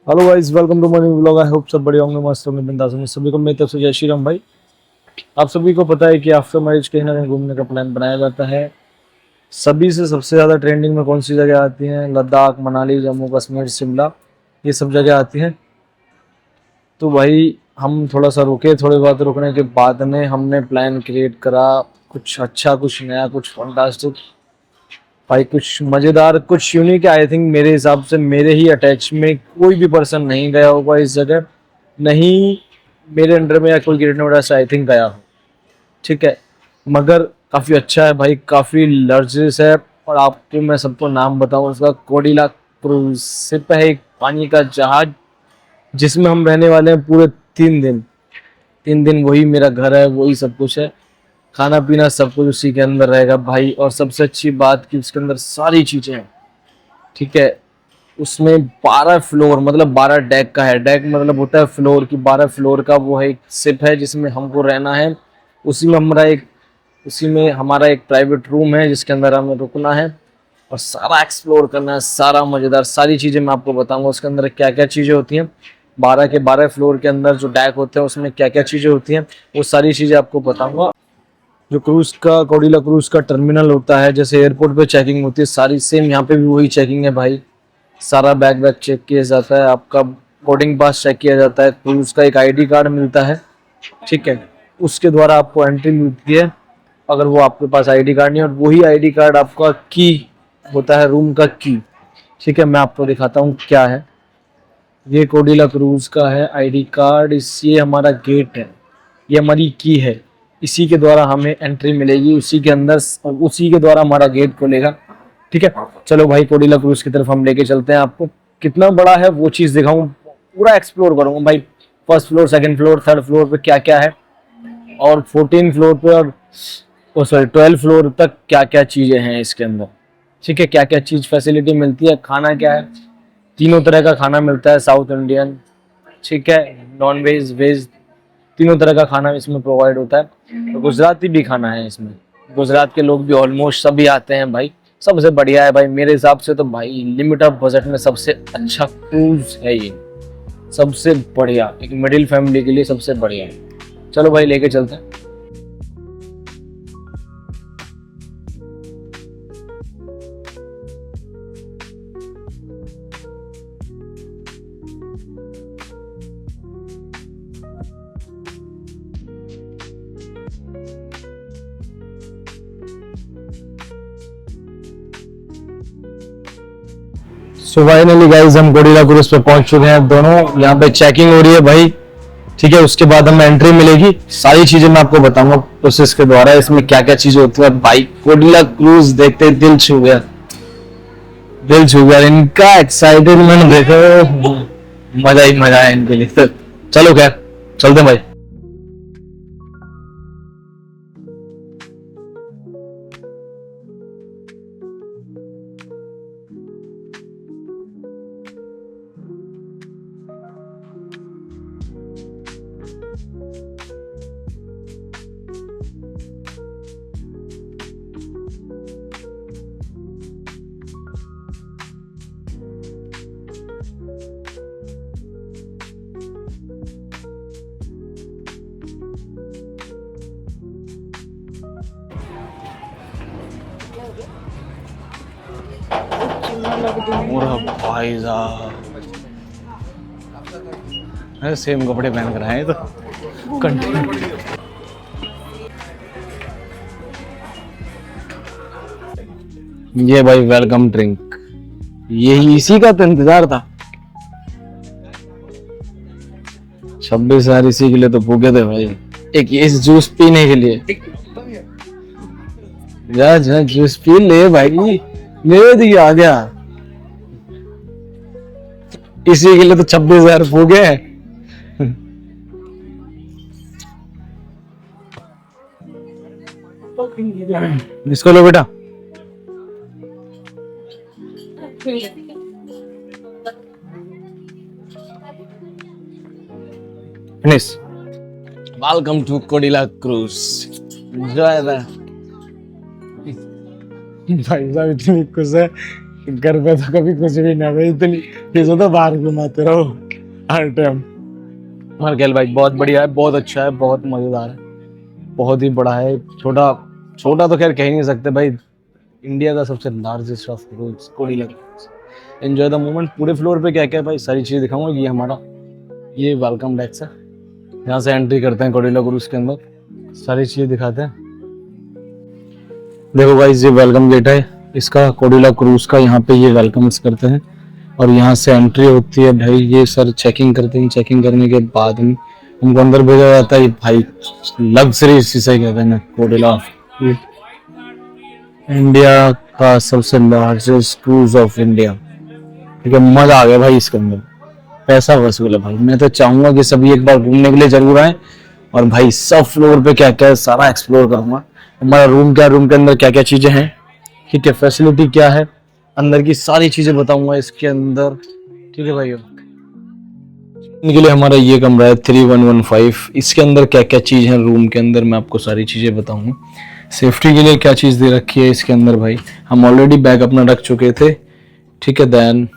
Hello guys, welcome to my new vlog. I hope सब बढ़िया होंगे, मस्त होंगे, बिंदास होंगे। सभी को मेरी तरफ से जय श्री राम भाई। आप सभी को पता है कि आफ्टर मैरिज कहीं ना कहीं घूमने का प्लान बनाया जाता है। सभी से सबसे ज़्यादा ट्रेंडिंग में कौन सी जगह आती हैं? लद्दाख, मनाली, जम्मू कश्मीर, शिमला, ये सब जगह आती हैं। तो भाई हम थोड़ा सा रुके, थोड़ी बात रुकने के बाद में हमने प्लान क्रिएट करा, कुछ अच्छा, कुछ नया, कुछ फंटास्टिक भाई, कुछ मज़ेदार, कुछ यूनिक। आई थिंक मेरे हिसाब से मेरे ही अटैच में कोई भी पर्सन नहीं गया होगा इस जगह, नहीं मेरे अंडर में या कोई गिरने वाला से आई थिंक गया हो। ठीक है, मगर काफ़ी अच्छा है भाई, काफ़ी लग्जरियस है। और आपको मैं सबको नाम बताऊं उसका, कोडिला क्रूज शिप है, एक पानी का जहाज जिसमें हम रहने वाले हैं पूरे 3 दिन। 3 दिन वही मेरा घर है, वही सब कुछ है, खाना पीना सब कुछ उसी के अंदर रहेगा भाई। और सबसे अच्छी बात कि उसके अंदर सारी चीज़ें हैं। ठीक है, उसमें 12 फ्लोर मतलब 12 डेक का है। डेक मतलब होता है फ्लोर की, 12 फ्लोर का वो है, एक शिप है जिसमें हमको रहना है। उसी में हमारा एक प्राइवेट रूम है जिसके अंदर हमें रुकना है और सारा एक्सप्लोर करना है, सारा मज़ेदार सारी चीज़ें मैं आपको बताऊंगा उसके अंदर क्या क्या चीज़ें होती हैं। 12 के 12 फ्लोर के अंदर जो डेक होते हैं उसमें क्या क्या चीज़ें होती हैं, वो सारी चीज़ें आपको बताऊंगा। जो कोडिला क्रूज का टर्मिनल होता है, जैसे एयरपोर्ट पे चेकिंग होती है सारी, सेम यहाँ पे भी वही चेकिंग है भाई। सारा बैग वैग चेक किया जाता है, आपका बोर्डिंग पास चेक किया जाता है, क्रूज का एक आईडी कार्ड मिलता है। ठीक है, उसके द्वारा आपको एंट्री मिलती है अगर वो आपके पास आईडी कार्ड नहीं है। और वही आईडी कार्ड आपका की होता है, रूम का की। ठीक है, मैं आपको दिखाता हूँ क्या है। ये कोडिला क्रूज का है आईडी कार्ड, इस ये हमारा गेट है, ये हमारी की है। इसी के द्वारा हमें एंट्री मिलेगी, उसी के अंदर, उसी के द्वारा हमारा गेट खुलेगा। ठीक है, चलो भाई कोडिला क्रूज की तरफ हम लेके चलते हैं। आपको कितना बड़ा है वो चीज़ दिखाऊं, पूरा एक्सप्लोर करूंगा भाई। First floor, second floor, third floor पे क्या क्या है, और 14 फ्लोर पे और सॉरी 12 फ्लोर तक क्या क्या चीज़ें हैं इसके अंदर। ठीक है, क्या क्या चीज़ फैसिलिटी मिलती है, खाना क्या है। तीनों तरह का खाना मिलता है, साउथ इंडियन, ठीक है, नॉन वेज, वेज, तीनों तरह का खाना इसमें प्रोवाइड होता है। तो गुजराती भी खाना है इसमें, गुजरात के लोग भी ऑलमोस्ट सभी आते हैं भाई। सबसे बढ़िया है भाई मेरे हिसाब से तो भाई, लिमिट ऑफ बजट में सबसे अच्छा क्रूज है ये, सबसे बढ़िया, एक मिडिल फैमिली के लिए सबसे बढ़िया है। चलो भाई लेके चलते हैं। सो फाइनली गाइस हम गोरिल्ला क्रूज पे पहुंच चुके हैं दोनों। यहाँ पे चेकिंग हो रही है भाई। ठीक है, उसके बाद हमें एंट्री मिलेगी, सारी चीजें मैं आपको बताऊंगा प्रोसेस के द्वारा, इसमें क्या क्या चीजें होती है भाई। गोरिल्ला क्रूज देखते ही दिल छू गया, दिल छू गया। इनका एक्साइटमेंट देखो, मजा ही मजा है इनके लिए। तो चलो खैर चलते हैं भाई। पूरा भाई साहब सेम कपड़े पहन कर आए तो कंटिन्यू। ये भाई वेलकम ड्रिंक, यही इसी का तो इंतजार था। 26 हजार इसी के लिए तो भूखे थे भाई, एक इस जूस पीने के लिए। जा जा जूस पी ले भाई, मेरे दिए आ गया। इसी के लिए तो 26 हजार फूके हैं। इसको लो बेटा। Finish. Welcome to Kodila cruise, enjoy the. भाई साहब इतनी खुश है घर पे तो कभी कुछ भी ना भाई, इतनी चीजों तो बाहर घुमाते रहो हर टाइम। मार्केल भाई बहुत बढ़िया है, बहुत अच्छा है, बहुत मजेदार है, बहुत ही बड़ा है। छोटा छोटा तो खैर कह ही नहीं सकते भाई, इंडिया का सबसे largest off roads Kodila cruise. Enjoy the moment. पूरे फ्लोर पे क्या क्या है भाई, सारी चीजें दिखाऊंगा। ये हमारा ये वेलकम डेस्क है, यहाँ से एंट्री करते हैं कोडिला क्रूज के अंदर, सारी चीजें दिखाते हैं। देखो गाइस ये वेलकम गेट है इसका, कोडिला क्रूज का। यहाँ पे ये वेलकम्स करते हैं और यहाँ से एंट्री होती है भाई। ये सर चेकिंग करते हैं, चेकिंग करने के बाद में हमको अंदर भेजा जाता है। भाई लग्जरी इसे कहते हैं कोडिला, इंडिया का सबसे लार्जेस्ट क्रूज ऑफ इंडिया। ठीक है, मजा आ गया भाई इसके अंदर, पैसा वसूल है भाई। मैं तो चाहूंगा कि सभी एक बार घूमने के लिए जरूर आए, और भाई सब फ्लोर पे क्या क्या है सारा एक्सप्लोर करूंगा। हमारा रूम क्या, रूम के अंदर क्या क्या चीजें हैं, ठीक है, फैसिलिटी क्या है, अंदर की सारी चीजें बताऊंगा इसके अंदर। ठीक है भाई, इनके लिए हमारा ये कमरा है 3115। इसके अंदर क्या क्या चीज है रूम के अंदर मैं आपको सारी चीजें बताऊंगा। सेफ्टी के लिए क्या चीज दे रखी है इसके अंदर भाई, हम ऑलरेडी बैग अपना रख चुके थे। ठीक है, देन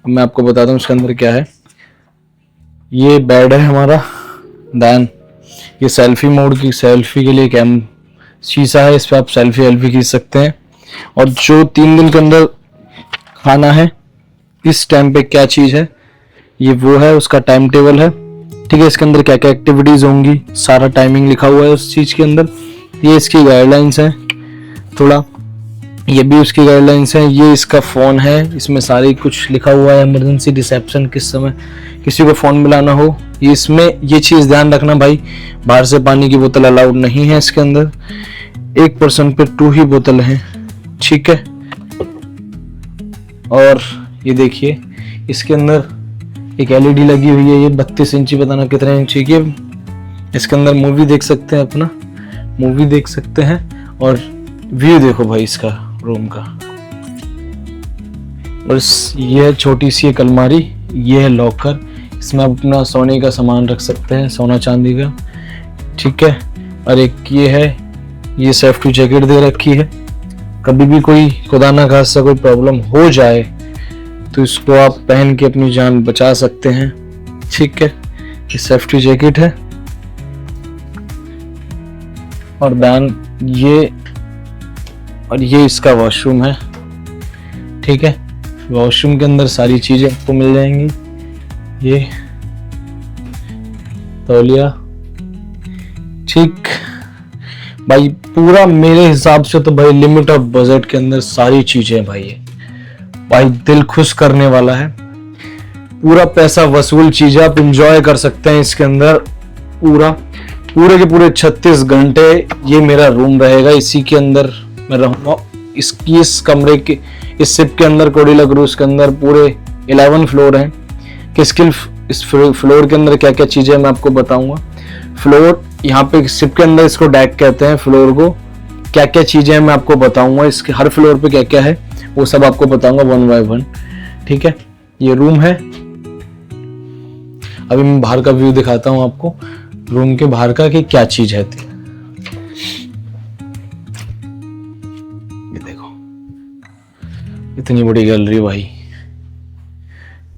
मैं आपको बताता हूँ इसके अंदर क्या है। ये बेड है हमारा, देन ये सेल्फी मोड की, सेल्फी के लिए कैम शीशा है, इस पर आप सेल्फी वेल्फी खींच सकते हैं। और जो 3 दिन के अंदर खाना है, इस टाइम पे क्या चीज है, ये वो है, उसका टाइम टेबल है। ठीक है, इसके अंदर क्या क्या एक्टिविटीज होंगी सारा टाइमिंग लिखा हुआ है उस चीज के अंदर। ये इसकी गाइडलाइंस है थोड़ा, ये भी उसकी गाइडलाइंस है। ये इसका फोन है, इसमें सारी कुछ लिखा हुआ है, इमरजेंसी रिसेप्शन किस समय किसी को फोन मिलाना हो। ये इसमें ये चीज ध्यान रखना भाई, बाहर से पानी की बोतल अलाउड नहीं है इसके अंदर, 1 पर्सन पे 2 ही बोतल हैं। ठीक है, और ये देखिए इसके अंदर एक एलईडी लगी हुई है, ये 32 इंची, बताना कितने इंची की। इसके अंदर मूवी देख सकते हैं, अपना मूवी देख सकते हैं। और व्यू देखो भाई इसका रूम का। और ये है छोटी सी एक अलमारी, ये है लॉकर, इसमें आप अपना सोने का सामान रख सकते हैं, सोना चांदी का। ठीक है, और एक ये है, ये सेफ्टी जैकेट दे रखी है, कभी भी कोई खुदा ना खास्ता कोई प्रॉब्लम हो जाए तो इसको आप पहन के अपनी जान बचा सकते हैं। ठीक है, ये सेफ्टी जैकेट है। और बैन ये इसका वॉशरूम है। ठीक है, वॉशरूम के अंदर सारी चीजें आपको मिल जाएंगी। ये तौलिया, ठीक भाई, पूरा मेरे हिसाब से तो भाई लिमिट ऑफ बजट के अंदर सारी चीजें भाई है भाई, दिल खुश करने वाला है, पूरा पैसा वसूल चीज है। आप इंजॉय कर सकते हैं इसके अंदर पूरे के पूरे 36 घंटे। ये मेरा रूम रहेगा, इसी के अंदर मैं रहूंगा। इस कमरे के, इस शिप के अंदर, कोडिला क्रूज के अंदर पूरे 11 फ्लोर हैं। किसकिल इस फ्लोर के अंदर क्या क्या चीजें मैं आपको बताऊंगा। फ्लोर यहाँ पे शिप के अंदर इसको डेक कहते हैं, फ्लोर को क्या क्या चीजें हैं मैं आपको बताऊंगा। इसके हर फ्लोर पे क्या क्या है वो सब आपको बताऊंगा 1 बाय 1। ठीक है, ये रूम है। अभी मैं बाहर का व्यू दिखाता हूं आपको, रूम के बाहर का कि क्या चीज है। ये देखो इतनी बड़ी गैलरी भाई,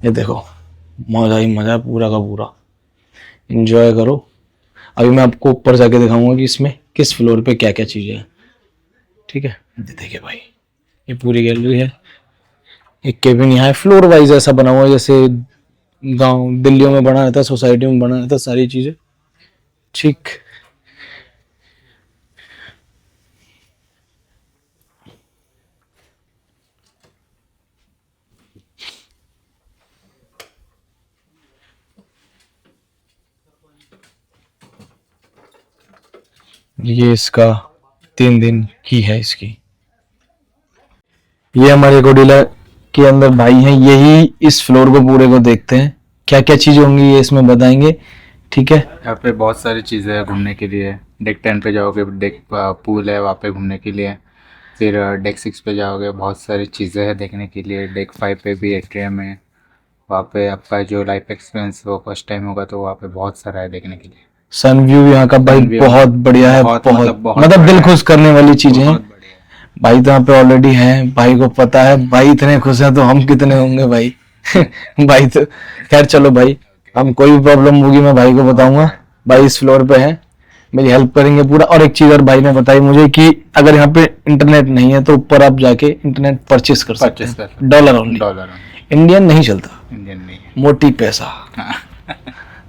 ये देखो मजा ही मजा है पूरा का पूरा, एंजॉय करो। अभी मैं आपको ऊपर जाके दिखाऊंगा कि इसमें किस फ्लोर पे क्या क्या चीजें हैं। ठीक है, देखिए भाई ये पूरी गैलरी है। एक केबिन यहाँ है, फ्लोर वाइज ऐसा बना हुआ है जैसे गांव दिल्लियों में बना रहता है, सोसाइटी में बना रहता है सारी चीजें। ठीक, ये इसका 3 दिन की है इसकी। ये हमारे कोडिला के अंदर भाई हैं, यही इस फ्लोर को पूरे को देखते हैं, क्या क्या चीजें होंगी ये इसमें बताएंगे। ठीक है, यहाँ पे बहुत सारी चीज़ें हैं घूमने के लिए। डेक 10 पे जाओगे, डेक पूल है वहाँ पे घूमने के लिए। फिर डेक 6 पे जाओगे, बहुत सारी चीज़ें हैं देखने के लिए। डेक 5 पे भी एट्रियम है, वहाँ पे आपका जो लाइफ एक्सपीरियंस वो फर्स्ट टाइम होगा तो वहाँ पे बहुत सारा है देखने के लिए। सन व्यू यहाँ का भाई बहुत बढ़िया है, बहुत मतलब दिल खुश करने वाली चीजें हैं। भाई तो यहाँ पे ऑलरेडी हैं, भाई को पता है, भाई इतने खुश हैं तो हम कितने होंगे भाई। भाई तो खैर चलो भाई, हम कोई भी प्रॉब्लम होगी मैं भाई को बताऊंगा। भाई इस फ्लोर पे है, मेरी हेल्प करेंगे पूरा। और एक चीज और भाई ने बताई मुझे कि अगर यहाँ पे इंटरनेट नहीं है तो ऊपर आप जाके इंटरनेट परचेस कर सकते हैं, डॉलर ओनली, डॉलर इंडियन नहीं चलता, इंडियन नहीं है। मोटी पैसा।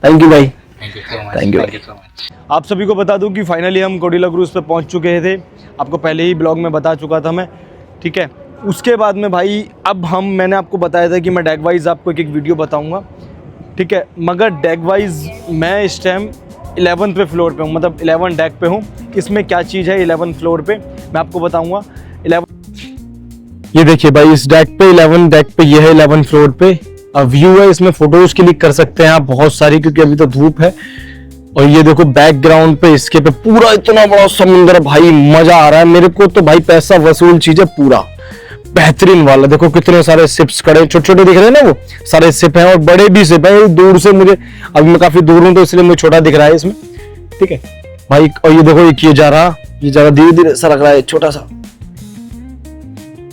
थैंक यू भाई, thank you so much, Thank you, thank you so much. आप सभी को बता दूं कि फाइनली हम कोडिला क्रूज पे पहुंच चुके थे। आपको पहले ही ब्लॉग में बता चुका था मैं, ठीक है। उसके बाद में भाई अब मैंने आपको बताया था कि मैं डेक वाइज आपको एक वीडियो बताऊंगा, ठीक है। मगर डेक वाइज मैं इस टाइम 11वें फ्लोर पे हूँ, मतलब 11 डेक पे हूँ। इसमें क्या चीज़ है 11 फ्लोर पे मैं आपको बताऊँगा। 11 ये देखिए भाई, इस डेक पे 11 डेक पे ये है 11 फ्लोर पे व्यू है। इसमें फोटोज क्लिक कर सकते हैं आप बहुत सारी, क्योंकि अभी तो धूप है। और ये देखो बैकग्राउंड पे इसके पे पूरा इतना बड़ा समुंदर, भाई मजा आ रहा है मेरे को तो भाई। पैसा वसूल चीज है पूरा, बेहतरीन वाला। देखो कितने सारे शिप्स खड़े, छोटे छोटे दिख रहे हैं ना, वो सारे शिप हैं और बड़े भी शिप हैं। दूर से मुझे, अभी मैं काफी दूर हूं तो इसलिए मुझे छोटा दिख रहा है इसमें, ठीक है भाई। और ये देखो ये जा रहा, ये जगह धीरे धीरे सा लग रहा है, छोटा सा,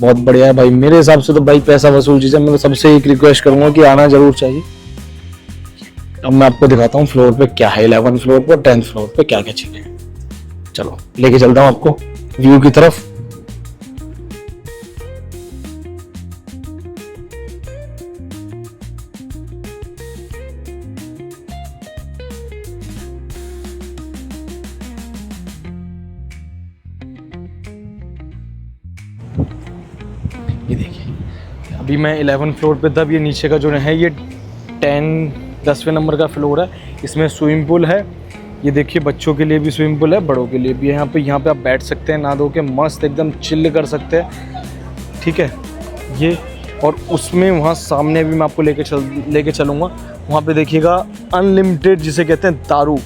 बहुत बढ़िया है भाई। मेरे हिसाब से तो भाई पैसा वसूल चीज है। मैं तो सबसे एक रिक्वेस्ट करूंगा कि आना जरूर चाहिए। अब मैं आपको दिखाता हूँ फ्लोर पे क्या है, 11 फ्लोर पे, 10th फ्लोर पे क्या क्या चीजें हैं। चलो लेके चलता हूँ आपको व्यू की तरफ। ये देखिए अभी मैं 11 फ्लोर पे था। अब ये नीचे का जो है ये 10वें नंबर का फ्लोर है। इसमें स्विमिंग पूल है। ये देखिए बच्चों के लिए भी स्विमिंग पूल है, बड़ों के लिए भी है। यहाँ पे आप बैठ सकते हैं, नहा धो के मस्त एकदम चिल्ल कर सकते हैं, ठीक है ये। और उसमें वहाँ सामने भी मैं आपको लेके चलूँगा। वहाँ पे देखिएगा अनलिमिटेड जिसे कहते हैं दारू,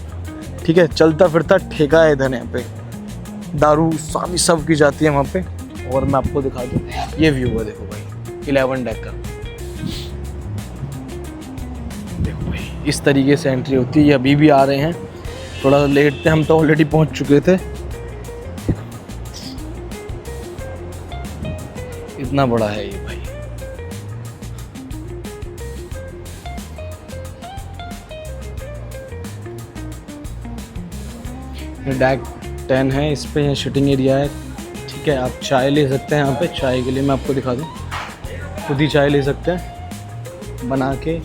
ठीक है। चलता फिरता ठेका है इधर, यहाँ पे दारू सारी सब की जाती है वहाँ पे। और मैं आपको दिखा दूँ, ये व्यू है देखो भाई 11 डेक का। देखो भाई इस तरीके से एंट्री होती है। ये अभी भी आ रहे हैं, थोड़ा लेट थे हम तो ऑलरेडी पहुँच चुके थे। इतना बड़ा है ये भाई। ये डेक 10 है, इस पे सिटिंग एरिया है, ठीक है। आप चाय ले सकते हैं यहाँ पे। चाय के लिए मैं आपको दिखा दूँ, खुद ही चाय ले सकते हैं बना के,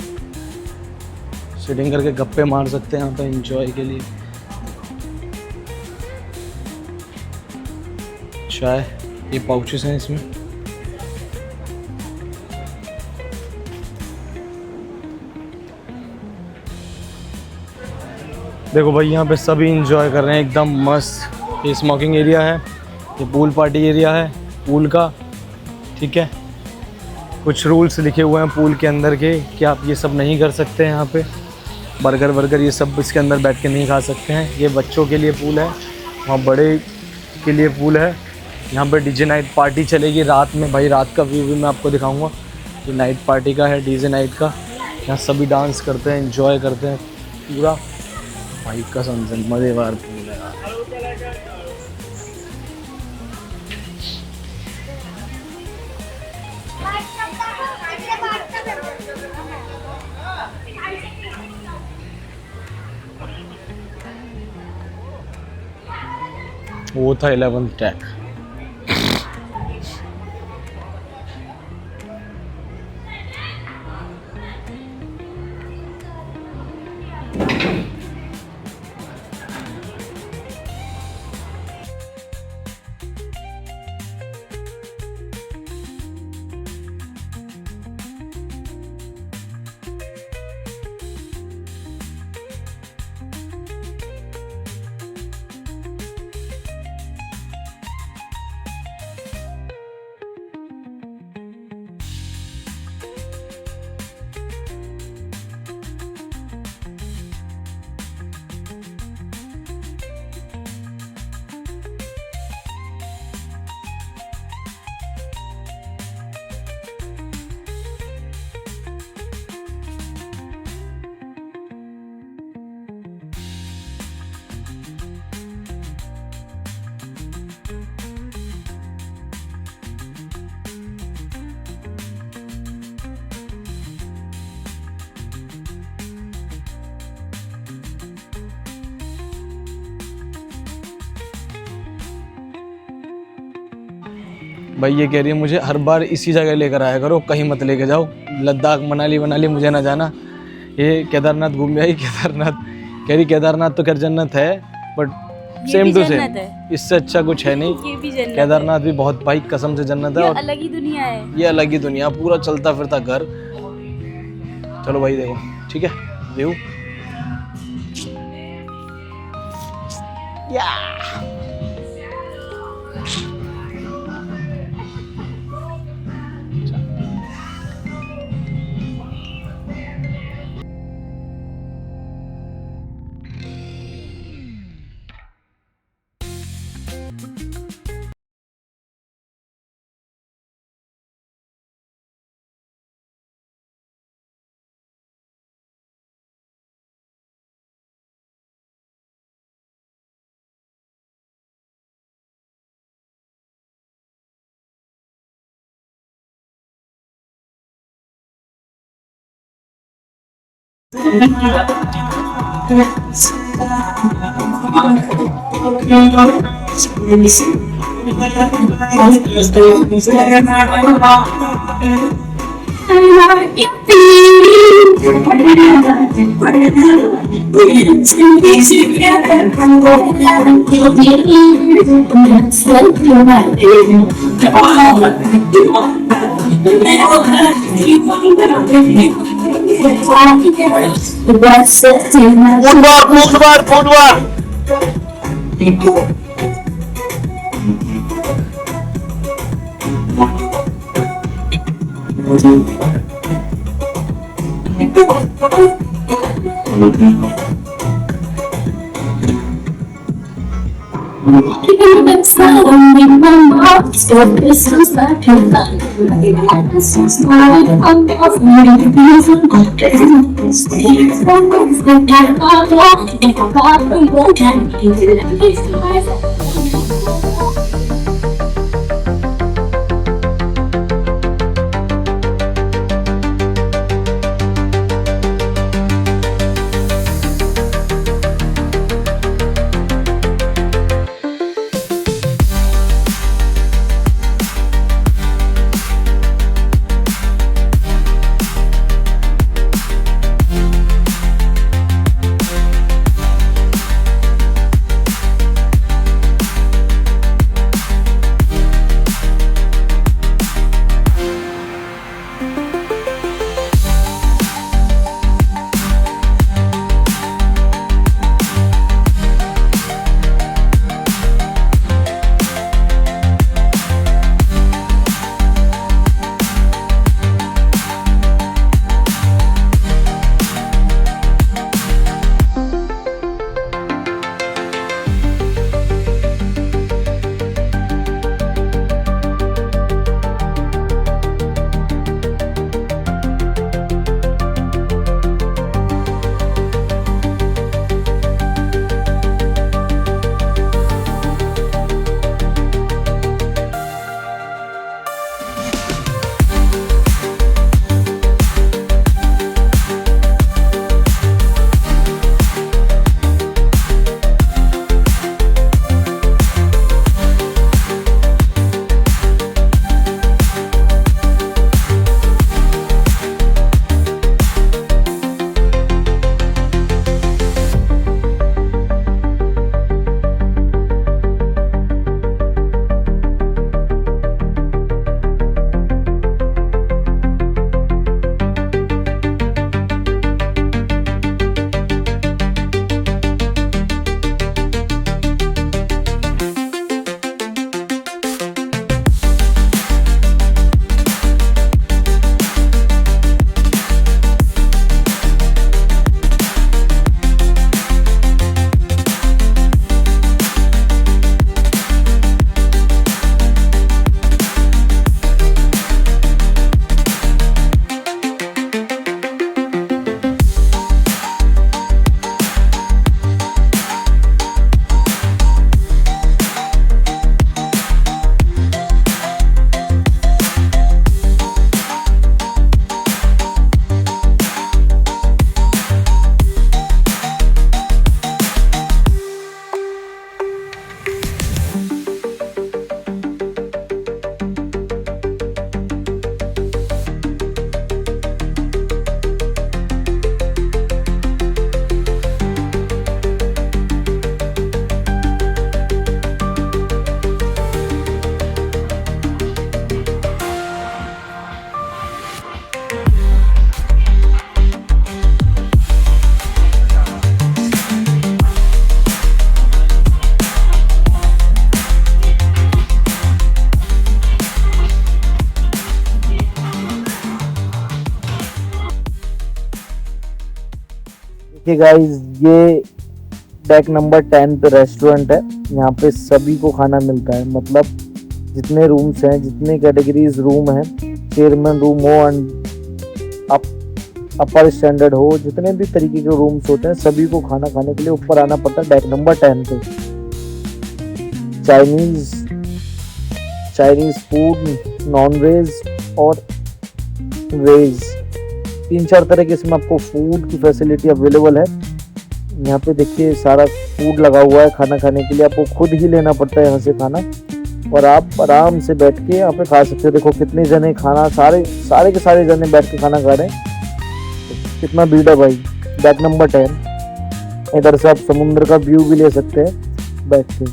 सिटिंग करके गप्पे मार सकते हैं यहाँ पे एंजॉय के लिए। चाय, ये पाउचेस हैं इसमें। देखो भाई यहाँ पे सभी इंजॉय कर रहे हैं एकदम मस्त। ये स्मोकिंग एरिया है, ये पूल पार्टी एरिया है पूल का, ठीक है। कुछ रूल्स लिखे हुए हैं पूल के अंदर के कि आप ये सब नहीं कर सकते हैं। यहाँ पे बर्गर ये सब इसके अंदर बैठ के नहीं खा सकते हैं। ये बच्चों के लिए पूल है, वहाँ बड़े के लिए पूल है। यहाँ पे डीजे नाइट पार्टी चलेगी रात में भाई। रात का व्यू भी मैं आपको दिखाऊंगा। ये नाइट पार्टी का है, डीजे नाइट का। यहाँ सभी डांस करते हैं, एंजॉय करते हैं पूरा भाई। कसम से मज़ेदार पूल है यार। वो था 11 टैग। भाई ये कह रही है मुझे हर बार इसी जगह लेकर आया करो, कहीं मत लेके जाओ, लद्दाख मनाली मनाली मुझे ना जाना। ये केदारनाथ घूम आई, केदारनाथ कह रही केदारनाथ तो खैर जन्नत है बट ये सेम भी टू जन्नत सेम, है। इससे अच्छा कुछ है नहीं। ये भी जन्नत केदारनाथ भी बहुत भाई कसम से जन्नत है। है, ये और अलग ही दुनिया है। ये अलग ही दुनिया, पूरा चलता फिरता घर। चलो भाई देखो, ठीक है व्यू। देखिए गाइस, ये डेक नंबर 10 पे रेस्टोरेंट है। यहाँ पे सभी को खाना मिलता है, मतलब जितने रूम्स हैं, जितने कैटेगरीज रूम हैं, चेयरमैन रूम हो एंड अपर स्टैंडर्ड हो, जितने भी तरीके के रूम्स होते हैं, सभी को खाना खाने के लिए ऊपर आना पड़ता है डेक नंबर 10 पे। चाइनीज फूड, नॉन वेज और वेज, 3-4 तरह के इसमें आपको फूड की फैसिलिटी अवेलेबल है। यहाँ पे देखिए सारा फूड लगा हुआ है खाना खाने के लिए, आपको खुद ही लेना पड़ता है यहाँ से खाना, और आप आराम से बैठ के यहाँ पे खा सकते हो। देखो कितने जने खाना, सारे के सारे जने बैठ के खाना खा रहे हैं। कितना भीड़ है भाई। डेक नंबर 10, इधर से आप समुद्र का व्यू भी ले सकते हैं बैठ के।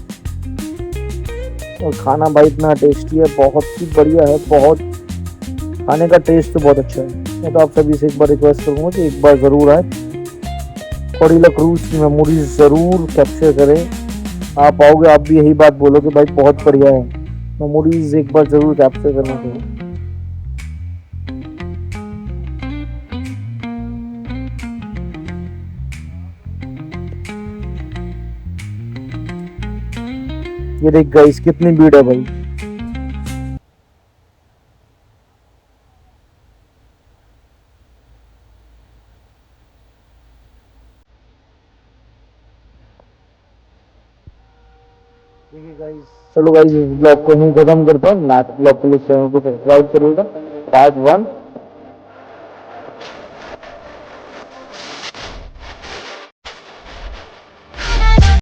और खाना भाई इतना टेस्टी है, बहुत ही बढ़िया है, बहुत खाने का टेस्ट तो बहुत अच्छा है। मैं तो आप सभी से एक बार रिक्वेस्ट करूँगा कि एक बार ज़रूर आए, कोडिला क्रूज की मेमोरीज ज़रूर कैप्चर करें। आप आओगे, आप भी यही बात बोलोगे भाई बहुत बढ़िया है, मेमोरीज एक बार ज़रूर कैप्चर करना चाहिए। ये देख गाइस कितनी भीड़ है भाई। चलो गाइस, इस ब्लॉग को यहीं खत्म करता हूँ। नेक्स्ट ब्लॉग के लिए चैनल को सब्सक्राइब करिएगा। पार्ट 1